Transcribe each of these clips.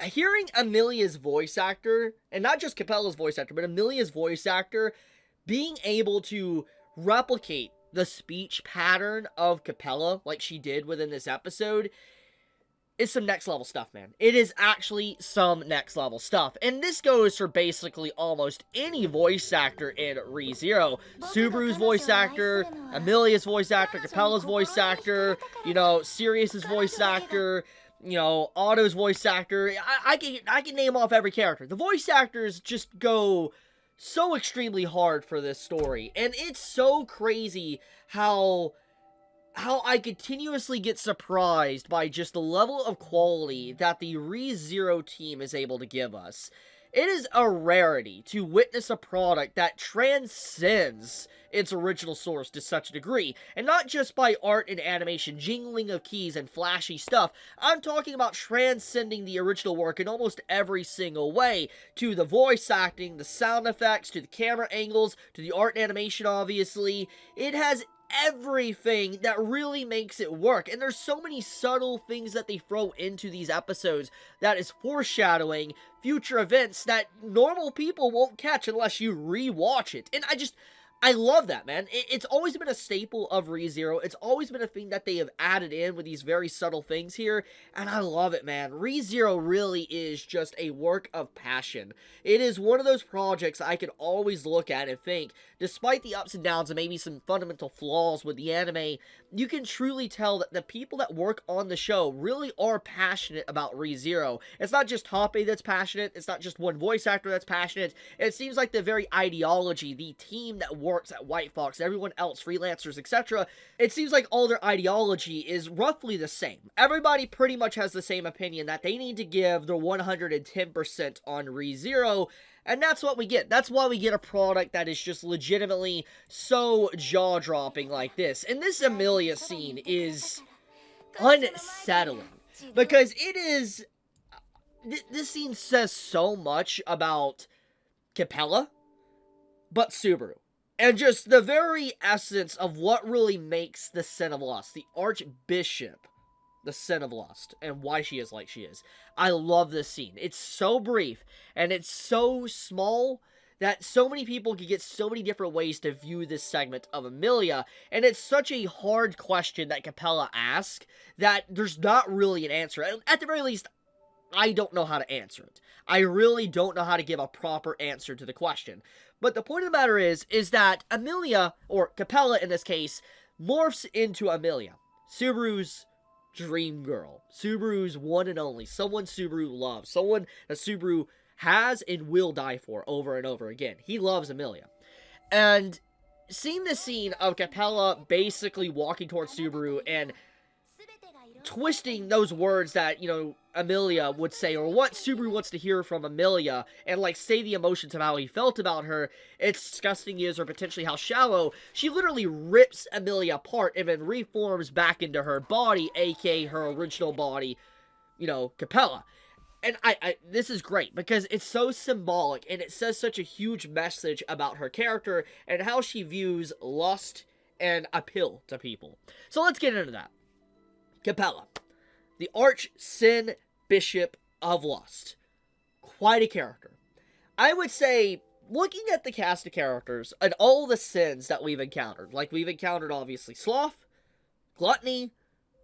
hearing Amelia's voice actor, and not just Capella's voice actor, but Amelia's voice actor, being able to replicate the speech pattern of Capella, like she did within this episode, is some next level stuff, man. It is actually some next level stuff. And this goes for basically almost any voice actor in ReZero. Subaru's voice actor, Amelia's voice actor, Capella's voice actor, Sirius's voice actor, Otto's voice actor. I can name off every character. The voice actors just go so extremely hard for this story. And it's so crazy how I continuously get surprised by just the level of quality that the ReZero team is able to give us. It is a rarity to witness a product that transcends its original source to such a degree. And not just by art and animation, jingling of keys and flashy stuff. I'm talking about transcending the original work in almost every single way. To the voice acting, the sound effects, to the camera angles, to the art and animation, obviously. It has everything that really makes it work, and there's so many subtle things that they throw into these episodes that is foreshadowing future events that normal people won't catch unless you rewatch it. And I love that, man. It's always been a staple of ReZero. It's always been a thing that they have added in with these very subtle things here, and I love it, man. ReZero really is just a work of passion. It is one of those projects I can always look at and think, despite the ups and downs and maybe some fundamental flaws with the anime, you can truly tell that the people that work on the show really are passionate about ReZero. It's not just Hoppe that's passionate. It's not just one voice actor that's passionate. It seems like the very ideology, the team that works at White Fox, everyone else, freelancers, etc., it seems like all their ideology is roughly the same. Everybody pretty much has the same opinion that they need to give their 110% on ReZero, and that's what we get. That's why we get a product that is just legitimately so jaw-dropping like this. And this Amelia scene is unsettling, because it is... This scene says so much about Capella, but Subaru. And just the very essence of what really makes the Sin of Lust, the Archbishop, the Sin of Lust, and why she is like she is. I love this scene. It's so brief, and it's so small that so many people can get so many different ways to view this segment of Amelia, and it's such a hard question that Capella asks that there's not really an answer. At the very least, I don't know how to answer it. I really don't know how to give a proper answer to the question. But the point of the matter is that Amelia, or Capella in this case, morphs into Amelia, Subaru's dream girl, Subaru's one and only, someone Subaru loves, someone that Subaru has and will die for over and over again. He loves Amelia. And seeing this scene of Capella basically walking towards Subaru and twisting those words that, Amelia would say, or what Subaru wants to hear from Amelia, and, say the emotions of how he felt about her, it's disgusting is, or potentially how shallow, she literally rips Amelia apart and then reforms back into her body, aka her original body, Capella. And this is great, because it's so symbolic, and it says such a huge message about her character, and how she views lust and appeal to people. So let's get into that. Capella, the Arch-Sin Bishop of Lust. Quite a character. I would say, looking at the cast of characters and all the sins that we've encountered, we've encountered obviously sloth, gluttony,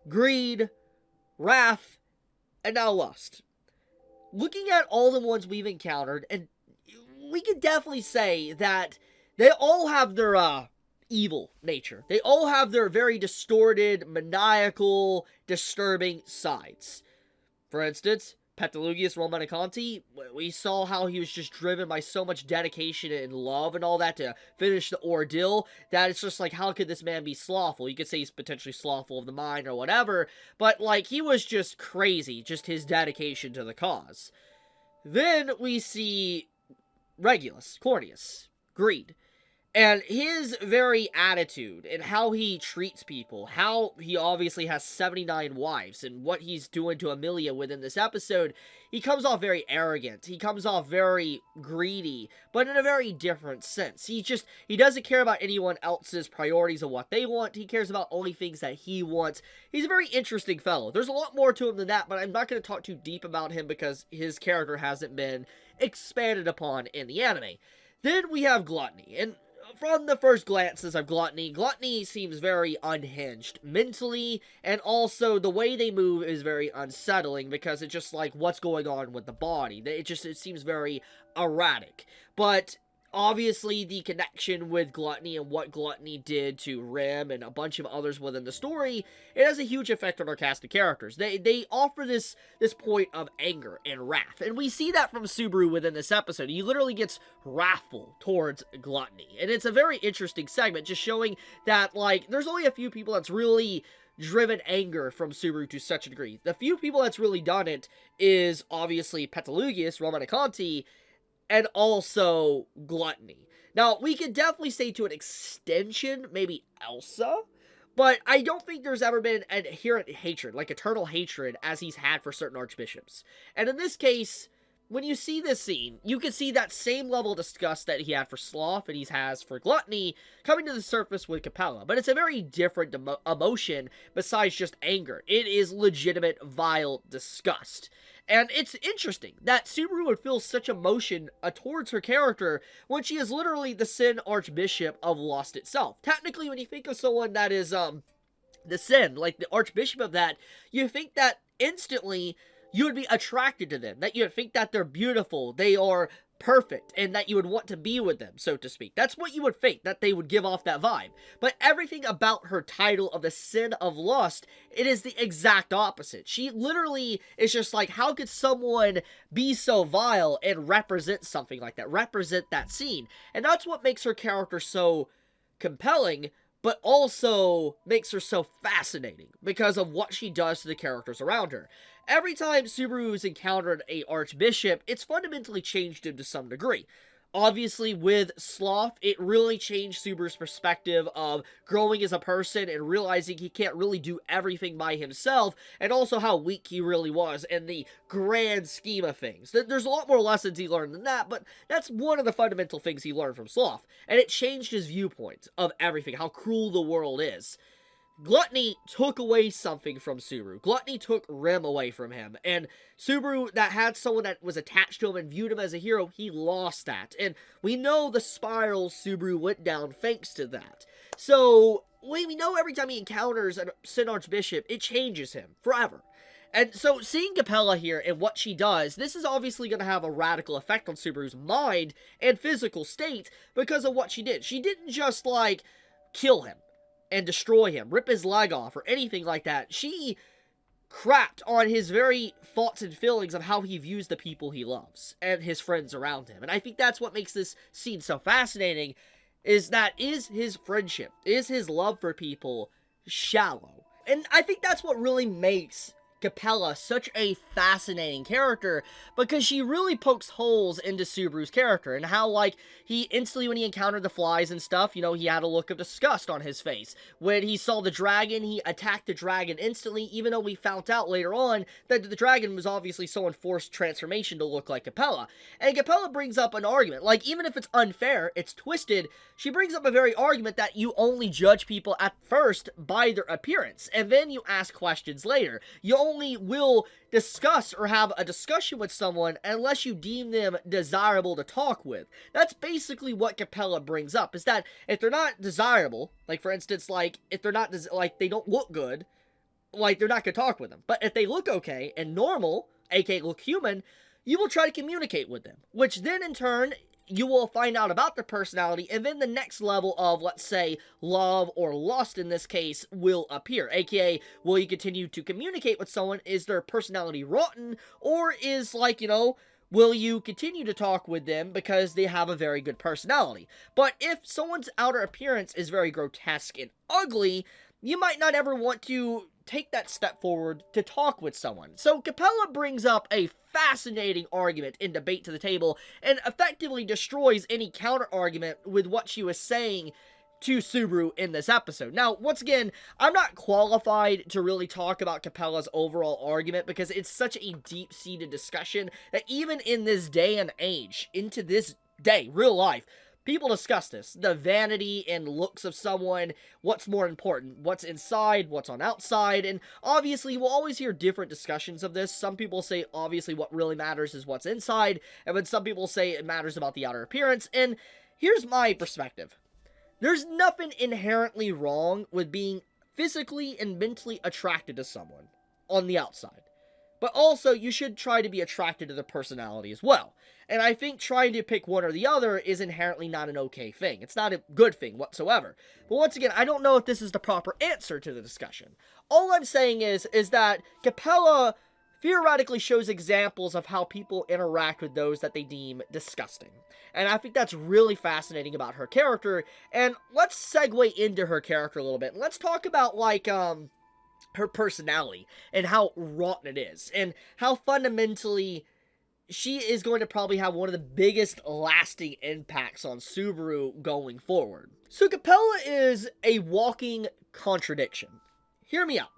greed, wrath, and now lust. Looking at all the ones we've encountered, and we can definitely say that they all have their, evil nature. They all have their very distorted, maniacal, disturbing sides. For instance, Petalogius Romanicanti, we saw how he was just driven by so much dedication and love and all that to finish the ordeal, that it's just how could this man be slothful? You could say he's potentially slothful of the mind or whatever, but he was just crazy, just his dedication to the cause. Then we see Regulus, Corneus, greed. And his very attitude and how he treats people, how he obviously has 79 wives, and what he's doing to Amelia within this episode, he comes off very arrogant. He comes off very greedy, but in a very different sense. He doesn't care about anyone else's priorities or what they want. He cares about only things that he wants. He's a very interesting fellow. There's a lot more to him than that, but I'm not going to talk too deep about him because his character hasn't been expanded upon in the anime. Then we have Gluttony, and from the first glances of Gluttony seems very unhinged mentally, and also the way they move is very unsettling because it's just like, what's going on with the body? It seems very erratic. But obviously the connection with Gluttony and what Gluttony did to Rim and a bunch of others within the story, it has a huge effect on our cast of characters. They offer this point of anger and wrath, and we see that from Subaru within this episode. He literally gets wrathful towards Gluttony, and it's a very interesting segment, just showing that, like, there's only a few people that's really driven anger from Subaru to such a degree. The few people that's really done it is obviously Petalugius, Romanicanti, and also Gluttony. Now, we could definitely say to an extension, maybe Elsa, but I don't think there's ever been an inherent hatred, like eternal hatred, as he's had for certain archbishops. And in this case, when you see this scene, you can see that same level of disgust that he had for Sloth and he has for Gluttony coming to the surface with Capella. But it's a very different emotion besides just anger. It is legitimate, vile disgust. And it's interesting that Subaru would feel such emotion towards her character when she is literally the Sin Archbishop of Lost itself. Technically, when you think of someone that is, the Sin, like the Archbishop of that, you think that instantly you would be attracted to them, that you would think that they're beautiful, they are perfect, and that you would want to be with them, so to speak. That's what you would think, that they would give off that vibe. But everything about her title of the Sin of Lust, it is the exact opposite. She literally is just like, how could someone be so vile and represent something like that, represent that scene? And that's what makes her character so compelling, but also makes her so fascinating because of what she does to the characters around her. Every time Subaru's encountered a archbishop, it's fundamentally changed him to some degree. Obviously, with Sloth, it really changed Subaru's perspective of growing as a person and realizing he can't really do everything by himself, and also how weak he really was in the grand scheme of things. There's a lot more lessons he learned than that, but that's one of the fundamental things he learned from Sloth, and it changed his viewpoint of everything, how cruel the world is. Gluttony took away something from Subaru. Gluttony took Rim away from him. And Subaru, that had someone that was attached to him and viewed him as a hero, he lost that. And we know the spiral Subaru went down thanks to that. So, we know every time he encounters a Sin Archbishop, it changes him forever. And so, seeing Capella here and what she does, this is obviously going to have a radical effect on Subaru's mind and physical state because of what she did. She didn't just, like, kill him and destroy him, rip his leg off, or anything like that. She crapped on his very thoughts and feelings of how he views the people he loves and his friends around him. And I think that's what makes this scene so fascinating, is his friendship, is his love for people shallow? And I think that's what really makes Capella such a fascinating character, because she really pokes holes into Subaru's character, and how, like, he instantly, when he encountered the flies and stuff, you know, he had a look of disgust on his face. When he saw the dragon, he attacked the dragon instantly, even though we found out later on that the dragon was obviously someone forced transformation to look like Capella. And Capella brings up an argument, like, even if it's unfair, it's twisted, she brings up a very argument that you only judge people at first by their appearance, and then you ask questions later. You only will discuss or have a discussion with someone unless you deem them desirable to talk with. That's basically what Capella brings up, is that if they're not desirable, like, for instance, like, if they're not, like, they don't look good, like, they're not going to talk with them. But if they look okay and normal, aka look human, you will try to communicate with them, which then in turn, you will find out about their personality, and then the next level of, let's say, love or lust in this case will appear. AKA, will you continue to communicate with someone? Is their personality rotten? Or is, like, you know, will you continue to talk with them because they have a very good personality? But if someone's outer appearance is very grotesque and ugly, you might not ever want to take that step forward to talk with someone. So Capella brings up a fascinating argument and debate to the table, and effectively destroys any counter-argument with what she was saying to Subaru in this episode. Now, once again, I'm not qualified to really talk about Capella's overall argument because it's such a deep-seated discussion that even in this day and age, into this day, real life, people discuss this. The vanity and looks of someone, what's more important, what's inside, what's on outside, and obviously we'll always hear different discussions of this. Some people say obviously what really matters is what's inside, and then some people say it matters about the outer appearance, and here's my perspective. There's nothing inherently wrong with being physically and mentally attracted to someone on the outside. But also, you should try to be attracted to their personality as well. And I think trying to pick one or the other is inherently not an okay thing. It's not a good thing whatsoever. But once again, I don't know if this is the proper answer to the discussion. All I'm saying is that Capella theoretically shows examples of how people interact with those that they deem disgusting. And I think that's really fascinating about her character. And let's segue into her character a little bit. Let's talk about, like, her personality and how rotten it is. And how fundamentally she is going to probably have one of the biggest lasting impacts on Subaru going forward. So Capella is a walking contradiction. Hear me out.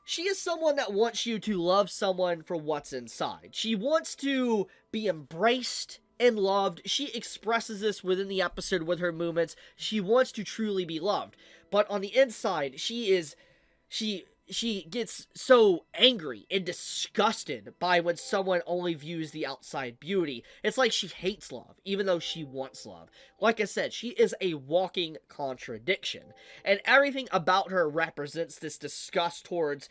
She is someone that wants you to love someone for what's inside. She wants to be embraced and loved. She expresses this within the episode with her movements. She wants to truly be loved. But on the inside, she gets so angry and disgusted by when someone only views the outside beauty. It's like she hates love, even though she wants love. Like I said, she is a walking contradiction. And everything about her represents this disgust towards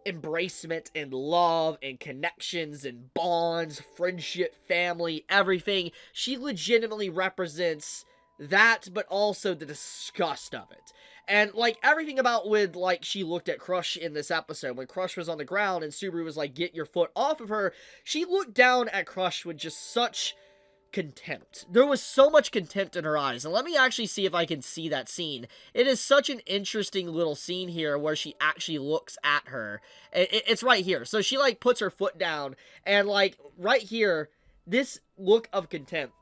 embracement and love and connections and bonds, friendship, family, everything. She legitimately represents that, but also the disgust of it. And, like, everything about with, like, she looked at Crush in this episode. When Crush was on the ground and Subaru was like, get your foot off of her, she looked down at Crush with just such contempt. There was so much contempt in her eyes. And let me actually see if I can see that scene. It is such an interesting little scene here where she actually looks at her. It's right here. So she, like, puts her foot down. And, like, right here, this look of contempt,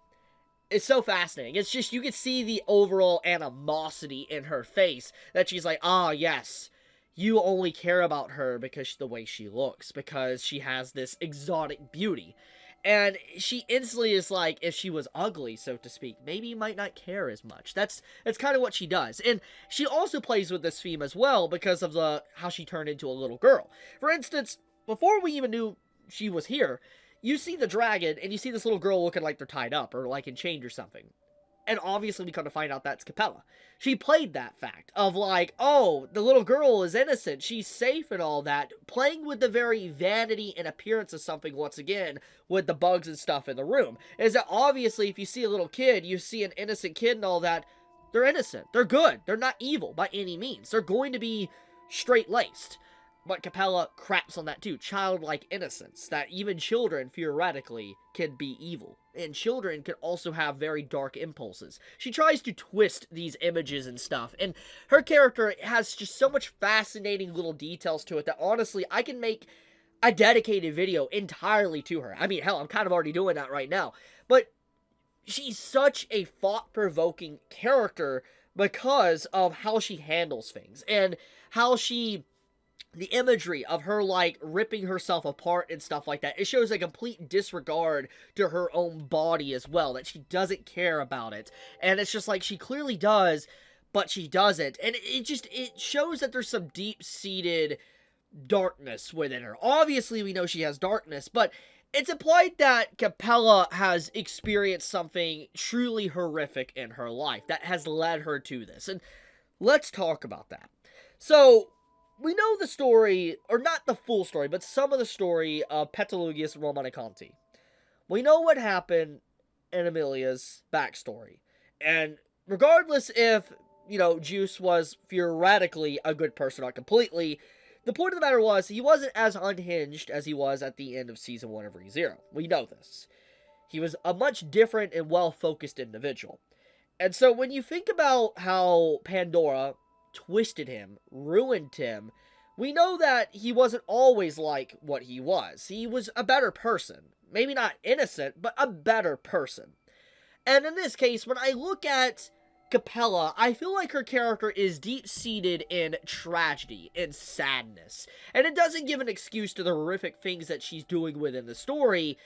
it's so fascinating. It's just, you can see the overall animosity in her face, that she's like, ah, yes, you only care about her because the way she looks, because she has this exotic beauty. And she instantly is like, if she was ugly, so to speak, maybe you might not care as much. That's kind of what she does. And she also plays with this theme as well because of how she turned into a little girl. For instance, before we even knew she was here, you see the dragon, and you see this little girl looking like they're tied up, or like in chains or something. And obviously we come to find out that's Capella. She played that fact of like, oh, the little girl is innocent, she's safe and all that, playing with the very vanity and appearance of something once again, with the bugs and stuff in the room. Is that obviously if you see a little kid, you see an innocent kid and all that, they're innocent, they're good, they're not evil by any means, they're going to be straight-laced. But Capella craps on that too. Childlike innocence. That even children, theoretically, can be evil. And children can also have very dark impulses. She tries to twist these images and stuff. And her character has just so much fascinating little details to it that honestly, I can make a dedicated video entirely to her. I mean, hell, I'm kind of already doing that right now. But she's such a thought-provoking character because of how she handles things. And how the imagery of her, like, ripping herself apart and stuff like that, it shows a complete disregard to her own body as well, that she doesn't care about it. And it's just like, she clearly does, but she doesn't. And it shows that there's some deep-seated darkness within her. Obviously, we know she has darkness, but it's implied that Capella has experienced something truly horrific in her life that has led her to this. And let's talk about that. So, we know the story, or not the full story, but some of the story of Petalogius Romanicanti. We know what happened in Emilia's backstory. And regardless if, Juice was theoretically a good person, not completely, the point of the matter was, he wasn't as unhinged as he was at the end of Season 1 of ReZero. We know this. He was a much different and well-focused individual. And so when you think about how Pandora twisted him, ruined him, we know that he wasn't always like what he was. He was a better person. Maybe not innocent, but a better person. And in this case, when I look at Capella, I feel like her character is deep-seated in tragedy and sadness. And it doesn't give an excuse to the horrific things that she's doing within the story,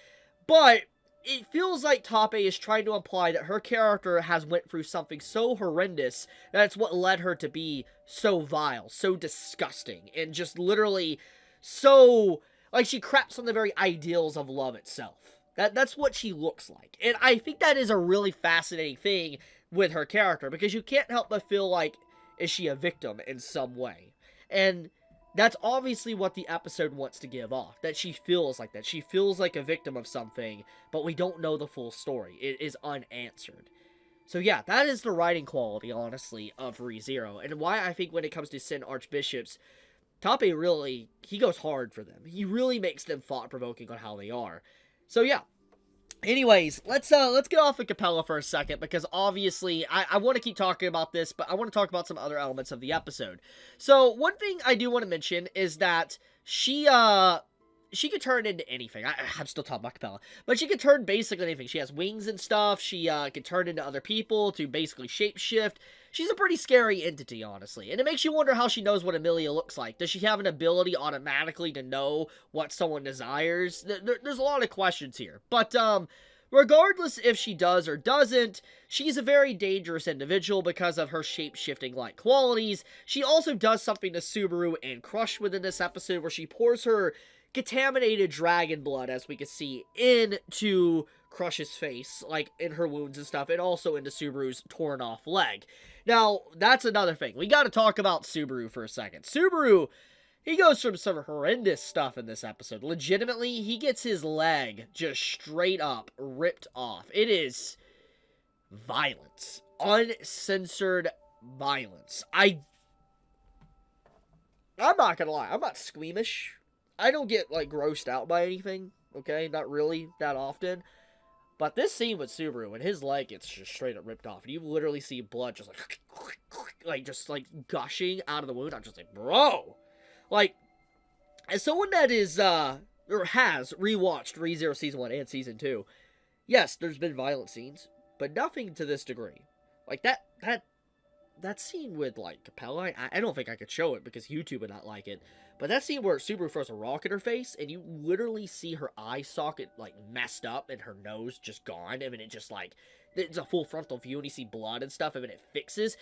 but it feels like Tape is trying to imply that her character has went through something so horrendous that's what led her to be so vile, so disgusting, and just literally so, like, she craps on the very ideals of love itself. That's what she looks like. And I think that is a really fascinating thing with her character, because you can't help but feel like, is she a victim in some way? And that's obviously what the episode wants to give off, that she feels like that. She feels like a victim of something, but we don't know the full story. It is unanswered. So yeah, that is the writing quality, honestly, of ReZero, and why I think when it comes to Sin Archbishops, Tape really, he goes hard for them. He really makes them thought-provoking on how they are. So yeah. Anyways, let's get off of Capella for a second, because obviously I want to keep talking about this, but I want to talk about some other elements of the episode. So one thing I do want to mention is that she could turn into anything. I'm still talking about Capella, but she could turn basically anything. She has wings and stuff. She can turn into other people to basically shapeshift. She's a pretty scary entity, honestly. And it makes you wonder how she knows what Emilia looks like. Does she have an ability automatically to know what someone desires? There's a lot of questions here. But, regardless if she does or doesn't, she's a very dangerous individual because of her shape-shifting-like qualities. She also does something to Subaru and Crush within this episode, where she pours her contaminated dragon blood, as we can see, into Crush's face, like in her wounds and stuff, and also into Subaru's torn off leg. Now, that's another thing. We gotta talk about Subaru for a second. Subaru, he goes through some horrendous stuff in this episode. Legitimately, he gets his leg just straight up ripped off. It is violence. Uncensored violence. I'm not gonna lie, I'm not squeamish. I don't get, like, grossed out by anything, okay? Not really that often. But this scene with Subaru, and his leg gets just straight up ripped off, and you literally see blood just like gushing out of the wound. I'm just like, bro! Like, as someone that is, or has rewatched ReZero Season 1 and Season 2, yes, there's been violent scenes, but nothing to this degree. Like, that scene with, like, Capella, I don't think I could show it because YouTube would not like it. But that scene where Subaru throws a rock at her face, and you literally see her eye socket, like, messed up, and her nose just gone. I mean, it just, like, it's a full frontal view, and you see blood and stuff, and it fixes.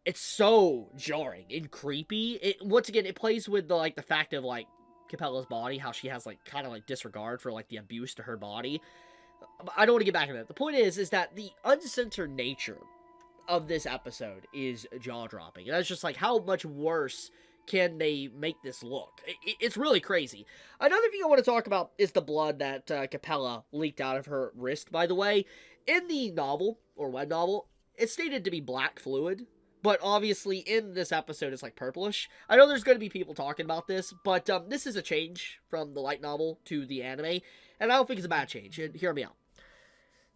It's so jarring and creepy. Once again, it plays with, the fact of, like, Capella's body, how she has, like, kind of, like, disregard for, like, the abuse to her body. I don't want to get back into that. The point is that the uncensored nature of this episode is jaw-dropping. And that's just, like, how much worse can they make this look? It's really crazy. Another thing I want to talk about is the blood that Capella leaked out of her wrist, by the way. In the novel, or web novel, it's stated to be black fluid, but obviously in this episode it's like purplish. I know there's going to be people talking about this, but this is a change from the light novel to the anime, and I don't think it's a bad change, and hear me out.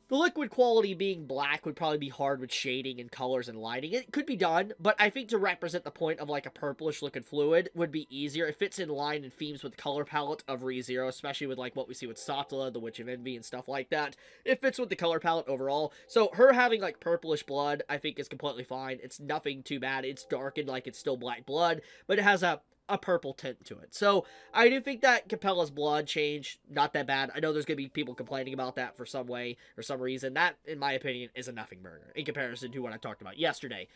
The liquid quality being black would probably be hard with shading and colors and lighting. It could be done, but I think to represent the point of, like, a purplish liquid fluid would be easier. It fits in line and themes with the color palette of ReZero, especially with, like, what we see with Satala, the Witch of Envy, and stuff like that. It fits with the color palette overall. So her having, like, purplish blood, I think, is completely fine. It's nothing too bad. It's darkened like it's still black blood, but it has a purple tint to it. So I do think that Capella's blood change, not that bad. I know there's going to be people complaining about that for some way or some reason. That, in my opinion, is a nothing burger in comparison to what I talked about yesterday.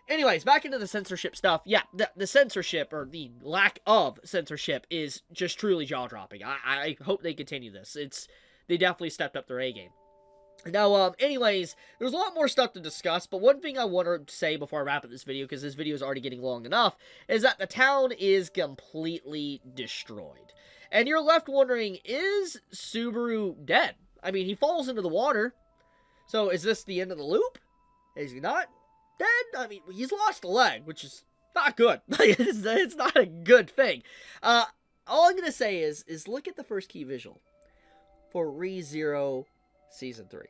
Anyways, back into the censorship stuff. Yeah, the censorship, or the lack of censorship, is just truly jaw-dropping. I hope they continue this. They definitely stepped up their A game. Now, anyways, there's a lot more stuff to discuss, but one thing I want to say before I wrap up this video, because this video is already getting long enough, is that the town is completely destroyed. And you're left wondering, is Subaru dead? I mean, he falls into the water, so is this the end of the loop? Is he not dead? I mean, he's lost a leg, which is not good. It's not a good thing. All I'm going to say is look at the first key visual for ReZero Season 3.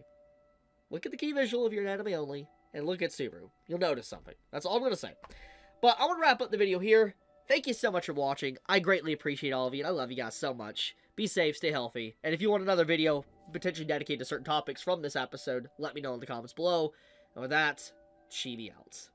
Look at the key visual if you're an anime only, and look at Subaru. You'll notice something. That's all I'm going to say. But I want to wrap up the video here. Thank you so much for watching. I greatly appreciate all of you, and I love you guys so much. Be safe, stay healthy, and if you want another video potentially dedicated to certain topics from this episode, let me know in the comments below. And with that, Chibi out.